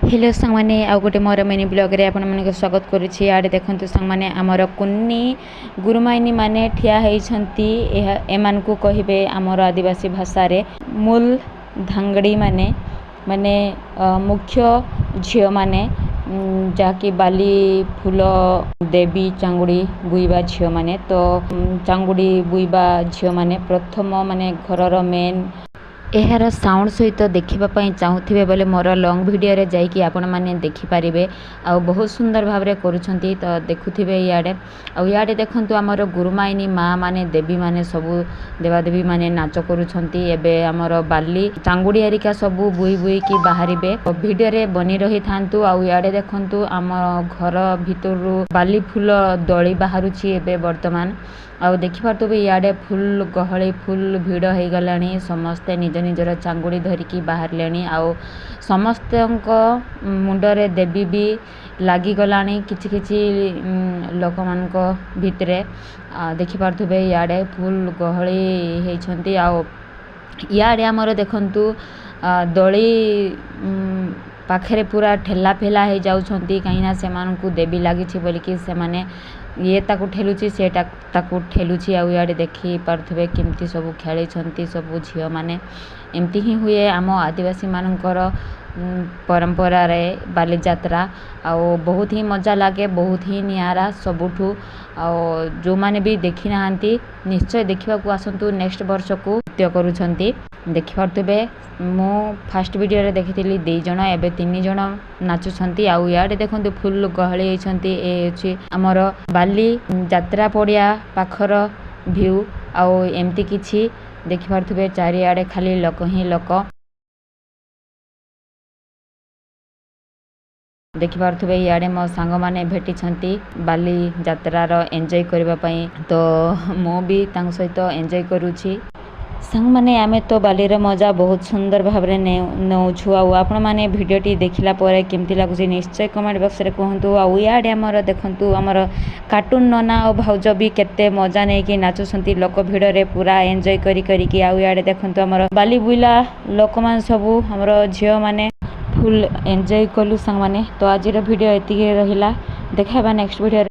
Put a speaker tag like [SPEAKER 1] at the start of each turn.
[SPEAKER 1] Hello संग माने आ गोटे मोर मिनी ब्लॉग रे आपण मन स्वागत करुछि। आडे देखंतु संग माने हमर कुन्नी गुरुमाइनी माने ठिया हेइछंती एमान को कहिबे हमर आदिवासी भाषा रे मूल धांगड़ी माने माने मुख्य झियो माने जाकी बाली फूल देवी चांगुड़ी बुईबा झियो माने तो चांगुड़ी बुईबा झियो माने प्रथम माने घरर मेन एहार साउंड सहित देखा चाहूे बोले मोर लंग भिडियो रे जाइकी आपण मैंने देखिपारे आ बहुत सुंदर भाव में करुँच तो देखुवे इे देखु आमर गुरुमाइनी माँ माने देवी माने सबू देवादेवी माने नाच करुँच एमर बाली चांगुड़ी आरिका सबू बुई बुई की बाहर भिडियो रे बनी रही था। आड़े देखु आम घर भितर बाली फूल दली बाहर बर्तमान आउ देखिपे इे फुल गहली फुल भिड़ हो गला समस्ते निज निजर चांगुड़ी धरिकी बाहर आउ समस्त मुंडरे देवी भी लगिगला किछि किछि लोक मान भितरे देखिपे इे फुल गहली होती इे आमर देखंतु दली पाखे पूरा ठेला फेला हो जाउछंती कहीं से देवी लगी बोलिकी से माने ये ताकू ठेलुची से ताकू ठेलुची आउ देखी पार्थुबे केमती सब खेली सब झियो माने एमती ही हुए आम आदिवासी मानकर परंपरा रे बाली यात्रा आउ बहुत ही मजा लगे बहुत ही नियारा सबुठू जो माने भी देखी नाहांती निश्चय देखा आसतु नेक्स्ट वर्ष को नृत्य करुछंती देखिपे मु फास्ट वीडियो रे देखी दे जण एबे 3 जण नाचुछंती आउ याडे देखंतु फुल गहली होइछंती ए अछि हमर बाली यात्रा पड़िया पाखर व्यू आउ एमती किछि देखि पारथुबे चारिआडे खाली लोक ही लोक देखि पारथुबे इे मो सांग माने भेटी बाली यात्रार एंजॉय करबा पई तो मो भी तांग सहित एंजॉय करूछि। संग माने आमे तो बालीर मजा बहुत सुंदर भाव में नौछु आपण माने भिडियोटी देखिला परे केमती लागुछि निश्चय कमेंट बॉक्स रे कहंतु इे हमर देखंतु हमर कार्टून नना और भाउज भी केते मजा नै कि नाचुसंती लोक भिड़ रे पूरा एंजॉय करी करी इे देखंतु हमर बाली बुइला लोक मान सबू हमर झियो माने फुल एंजॉय कलु संग माने तो आज वीडियो एतिके रहिला देखाबा नेक्स्ट वीडियो।